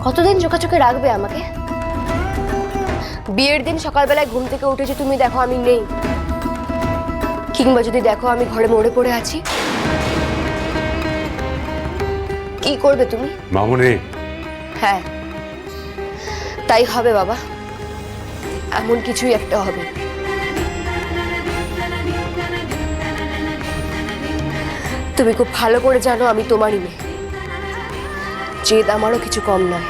কতদিন চোখে রাখবে আমাকে? বিয়ের দিন সকালবেলায় ঘুম থেকে উঠে যে তুমি দেখো আমি নেই, কিংবা যদি দেখো আমি ঘরে মরে পড়ে আছি, কি করবে তুমি? মামুনি, হ্যাঁ তাই হবে বাবা, এমন কিছুই একটা হবে। তুমি খুব ভালো করে জানো আমি তোমারই মেয়ে, জেদ আমারও কিছু কম নয়।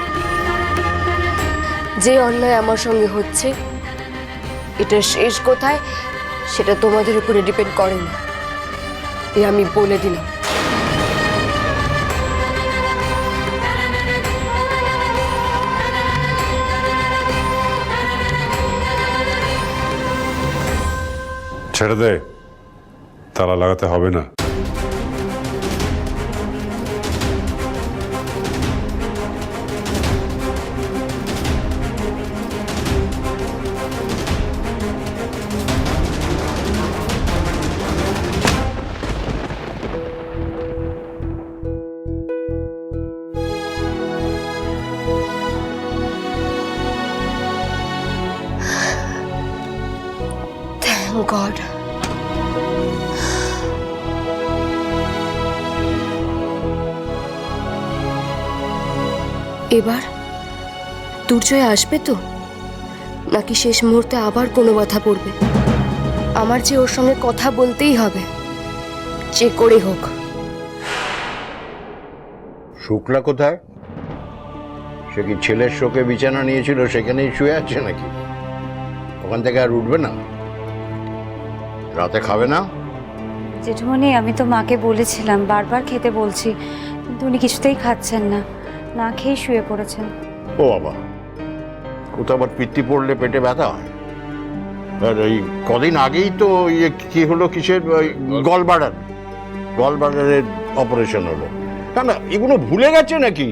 যে অন্যায় আমার সঙ্গে হচ্ছে এটার শেষ কোথায় সেটা তোমাদের উপরে ডিপেন্ড করে না, এ আমি বলে দিলাম। ছেড়ে দে, তালা লাগাতে হবে না। Thank God. এবার দুর্জয় আসবে তো, নাকি শেষ মুহূর্তে আবার কোনো বাধা পড়বে? আমার যে ওর সঙ্গে কথা বলতেই হবে, যে করে হোক। শুক্লা কোথায়? সে কি ছেলের শোকে বিছানা নিয়েছিল সেখানেই শুয়ে আছে নাকি? ওখান থেকে আর উঠবে না? রাতে খাবে না? জেঠুমনি, আমি তো মাকে বলেছিলাম, বারবার খেতে বলছি, কিন্তু উনি কিছুতেই খাচ্ছেন না, না খেয়েই শুয়ে পড়েছেন। ও বাবা, কোথাও আবার পিত্তি পড়লে পেটে ব্যথা হয়। আর এই কদিন আগেই তো ইয়ে কি হলো, কিসের গলবার্ডারের অপারেশন হলো। না না, এগুলো ভুলে গেছে নাকি?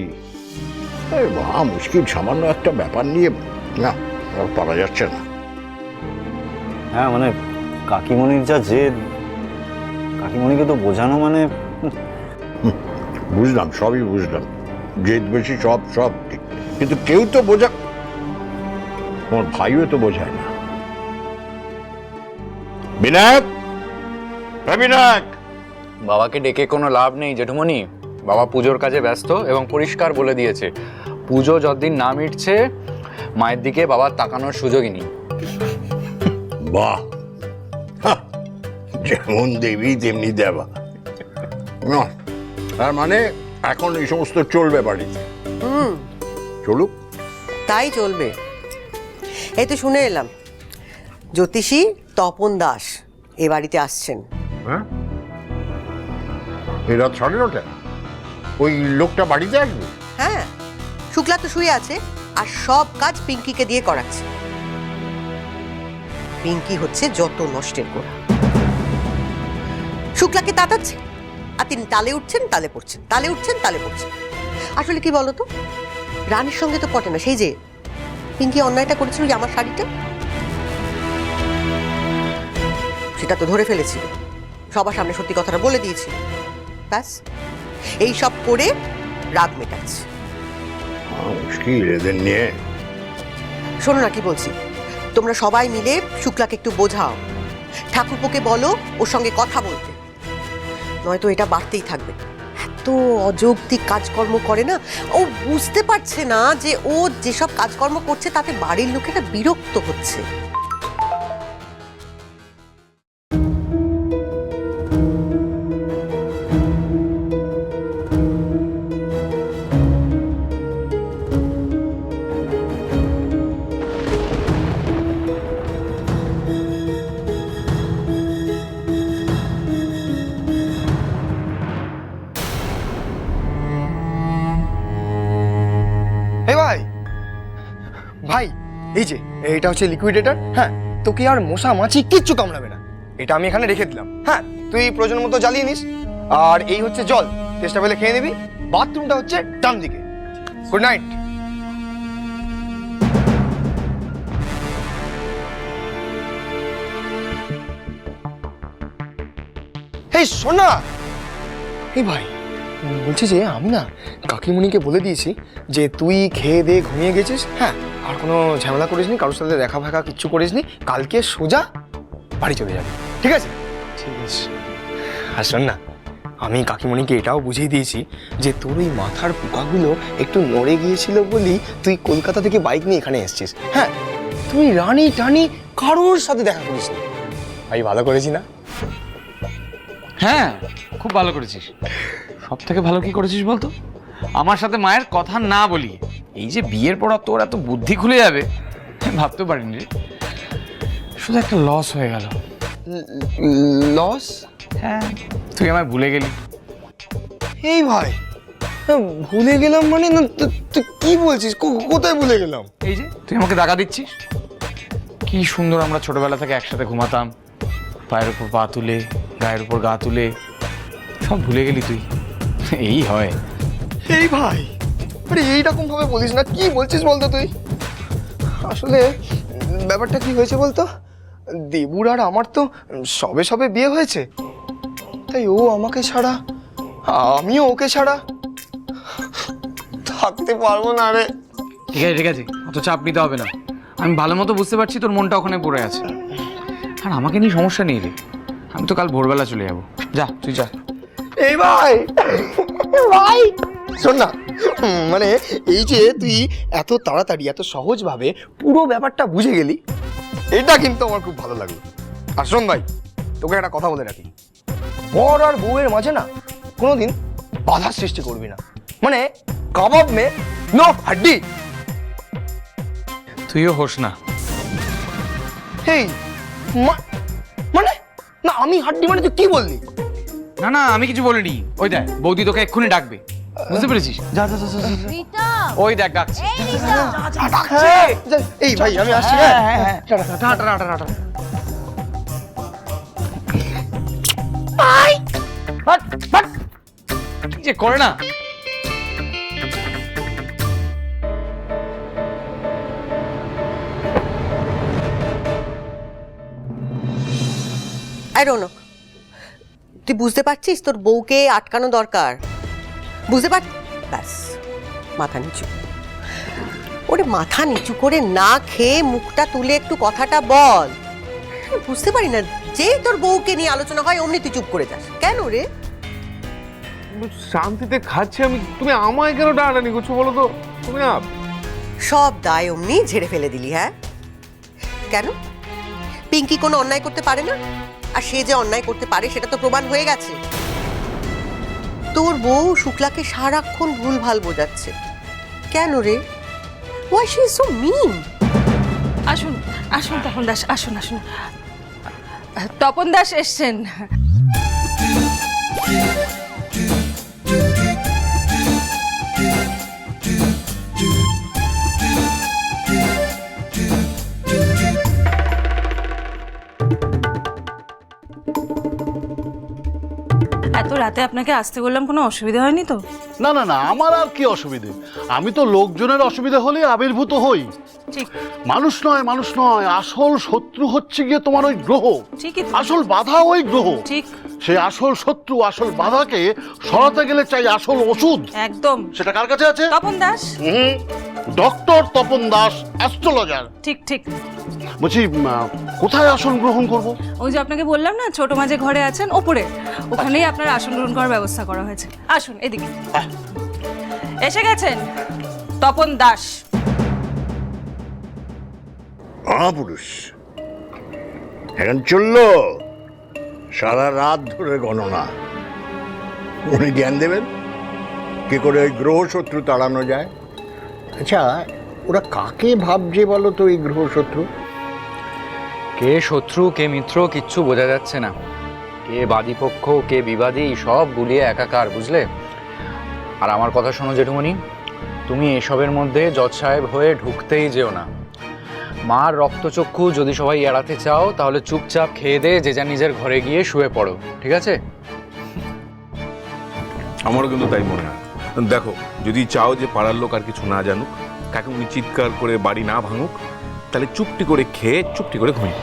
মহা মুশকিল, সামান্য একটা ব্যাপার নিয়ে না আর পারা যাচ্ছে না। হ্যাঁ মানে কাকিমণির যা জেদ, কাকিমণিকে তো বোঝানো মানে। বুঝলাম, সবই বুঝলাম, জেদ বেশি সব সব ঠিক, কিন্তু কেউ তো বোঝা, তোমার ভাইও তো বোঝায় না। বিনায়ক, বিনায়ক! বাবাকে ডেকে কোনো লাভ নেই জেঠুমনি, বাবা পুজোর কাজে ব্যস্ত এবং পরিষ্কার বলে দিয়েছে পুজো যতদিন না মিটছে মায়ের দিকে বাবার তাকানোর সুযোগই নেই। বাহ, যেমন দেবী তেমনি দেবা। না, তার মানে এখন এই সমস্ত চলবে বাড়িতে? চলুক, তাই চলবে। এই তো শুনে এলাম জ্যোতিষী তপন দাস এ বাড়িতে আসছেন। হ্যাঁ, এই রাত 9:30 ওই লোকটা বাড়িতে আসবে? হ্যাঁ, শুক্লা তো শুয়ে আছে আর সব কাজ পিঙ্কিকে দিয়ে করাচ্ছে। পিঙ্কি হচ্ছে যত নষ্টের গোড়া। শুক্লাকে তাতাচ্ছে আর তিনি তালে উঠছেন তালে পড়ছেন, তালে উঠছেন তালে পড়ছেন। আসলে কি বলতো, রানীর সঙ্গে তো পটে না। সেই যে পিঙ্কি অন্যায়টা করেছিল আমার শাড়িটা, সেটা তো ধরে ফেলেছিল, সবার সামনে সত্যি কথাটা বলে দিয়েছিল। ব্যাস এই সব করে রাগ মেটাচ্ছে। মুশকিল এদের নিয়ে। শোনো না কি বলছি, তোমরা সবাই মিলে শুক্লাকে একটু বোঝাও, ঠাকুরপোকে বলো ওর সঙ্গে কথা বলতে, নয়তো এটা বাড়তেই থাকবে। এত অযৌক্তিক কাজকর্ম করে না, ও বুঝতে পারছে না যে ও যেসব কাজকর্ম করছে তাতে বাড়ির লোকেরা বিরক্ত হচ্ছে। ভাই ভাই, এই যে এটা হচ্ছে লিকুইডেটর। হ্যাঁ, তোকে আর মশা মাছি কিচ্ছু কামড়াবে না। এটা আমি এখানে রেখে দিলাম। হ্যাঁ, তুই প্রয়োজন মতো জ্বালিয়ে নিস। আর এই হচ্ছে জল, চেষ্টা পেলে খেয়ে নিবি। বাথরুমটা হচ্ছে ডান দিকে। Good night. এই শোনা, এই ভাই বলছি যে আমি না কাকিমণিকে বলে দিয়েছি যে তুই খেয়ে দিয়ে ঘুমিয়ে গেছিস, হ্যাঁ, আর কোনো ঝামেলা করিসনি, কারোর সাথে দেখা ফাঁকা কিচ্ছু করিসনি, কালকে সোজা বাড়ি চলে যাবি, ঠিক আছে? ঠিক আছে। আর শোন না, আমি কাকিমণিকে এটাও বুঝিয়ে দিয়েছি যে তোর ওই মাথার পোকাগুলো একটু নড়ে গিয়েছিল বলেই তুই কলকাতা থেকে বাইক নিয়ে এখানে এসেছিস। হ্যাঁ, তুই রানী টানি কারোর সাথে দেখা করিস না। ভাই ভালো করেছি না? হ্যাঁ, খুব ভালো করেছিস। সব থেকে ভালো কি করেছিস বলতো? আমার সাথে মায়ের কথা না বলি। এই যে বিয়ের পর তোর এত বুদ্ধি খুলে যাবে ভাবতে পারিনি রে। শুধু একটা লস হয়ে গেল। লস? হ্যাঁ, তুই আমায় ভুলে গেলি। এই ভাই, ভুলে গেলাম মানে? না, তুই কি বলছিস? কোথায় ভুলে গেলাম? এই যে তুই আমাকে টাকা দিচ্ছিস, কি সুন্দর আমরা ছোটবেলা থেকে একসাথে ঘুমাতাম, পায়ের উপর পা তুলে, গায়ের উপর গা তুলে, সব ভুলে গেলি তুই। এই হয়। এই ভাই, আরে এইরকম ভাবে বলিস না, কি বলছিস বলতো তুই? আসলে ব্যাপারটা কি হয়েছে বলতো, দেবুর আর আমার তো সবে সবে বিয়ে হয়েছে, তাই ও আমাকে ছাড়া, আমিও ওকে ছাড়া থাকতে পারবো না রে। ঠিক আছে ঠিক আছে, অত চাপ নিতে হবে না। আমি ভালো মতো বুঝতে পারছি তোর মনটা ওখানে পড়ে আছে। আর আমাকে নিয়ে সমস্যা নেই রে, আমি তো কাল ভোরবেলা চলে যাবো। যা তুই যা। এই ভাই, ভাই শোন না, মানে এই যে তুই এত তাড়াতাড়ি এত সহজভাবে পুরো ব্যাপারটা বুঝে গেলি, এটা কিন্তু আমার খুব ভালো লাগলো। আর শোন ভাই, তোকে একটা কথা বলে রাখি, বর আর বউয়ের মাঝে না কোনোদিন বাধার সৃষ্টি করবি না। মানে কাবাব মে নো হাড্ডি। তুইও হোস না। এই মানে না, আমি হাড্ডি মানে তুই কি বললি? না না, আমি কিছু বলিনি। ওই দেখ বৌদি তোকে এক্ষুনি ডাকবে, বুঝতে পেরেছিস? যা যা যা যা, যা। ওই দেখ ডাকছে। এই ভাই আমি আসছি। হ্যাঁ, টাটা টাটা টাটা টাটা। কি যে করে না। আই ডোন্ট নো, তুই বুঝতে পারছিস তোর বউকে আটকানো দরকার, বুঝতে পার? ব্যাস, মাথা নিচু। ওরে মাথা নিচু করে না খেয়ে মুখটা তুলে একটু কথাটা বল। বুঝতে পারি না, যে তোর বউকে নিয়ে আলোচনা হয় অমনি তুই চুপ করে যাস কেন রে? শান্তিতে খাচ্ছি আমি, তুমি আমায় কেন টানাটানি করছো বলো তো? তুমি না সব দায় অমনি ঝেড়ে ফেলে দিলি। হ্যাঁ, কেন? পিঙ্কি কোনো অন্যায় করতে পারে না? আর সে যে অন্যায় করতে পারে সেটা তো প্রমাণ হয়ে গেছে। তোর বউ শুক্লাকে সারাক্ষণ ভুলভাল বোঝাচ্ছে কেন রে? ওয়াই শি ইজ সো মিন? আসুন আসুন তপন দাস, আসুন আসুন। তপন দাস এসছেন। এত রাতে আপনাকে আসতে বললাম, কোনো অসুবিধা হয়নি তো? না না না, আমার আর কি অসুবিধে? আমি তো লোকজনের অসুবিধা হলে আবির্ভূত হই। ঠিক, মানুষ নয়, মানুষ নয়, আসল শত্রু হচ্ছে গিয়ে তোমার ওই গ্রহ। ঠিকই তো। আসল বাধা ওই গ্রহ। ঠিক। সেই আসল শত্রু, আসল বাধাকে সরাতে গেলে চাই আসল ওষুধ। একদম। সেটা কার কাছে আছে? তপন দাস। Doctor Tapan Das, astrologer. ঠিক ঠিক। বলছি কোথায় আসন গ্রহণ করব? ওই যে আপনাকে বললাম না, ছোট মাঝে ঘরে আছেন ওপরে, ওখানেই আপনার আসন গ্রহণ করার ব্যবস্থা করা হয়েছে। আসুন এদিকে। এসে গেছেন তপন দাস। মহাপুরুষ এখন চললো সারা রাত ধরে গণনা। উনি জ্ঞান দেবেন কি করে ওই গ্রহ শত্রু তাড়ানো যায়। আচ্ছা, ওরা কাকে ভাবছে বলো তো এই গ্রহ শত্রু? কে শত্রু কে মিত্র কিচ্ছু বোঝা যাচ্ছে না। কে বাদীপক্ষ কে বিবাদী সব গুলিয়ে একাকার, বুঝলে? আর আমার কথা শোনো জেঠুমনি, তুমি এসবের মধ্যে জজ সাহেব হয়ে ঢুকতেই যেও না। মার রক্তচক্ষু যদি সবাই এড়াতে চাও তাহলে চুপচাপ খেয়ে দে, যে যা নিজের ঘরে গিয়ে শুয়ে পড়ো, ঠিক আছে? আমারও কিন্তু তাই মনে হয়। দেখো, যদি চাও যে পাড়ার লোক আর কিছু না জানুক, কাকুমনি চিৎকার করে বাড়ি না ভাঙুক, তাহলে চুপটি করে খেয়ে চুপটি করে ঘুমিয়ে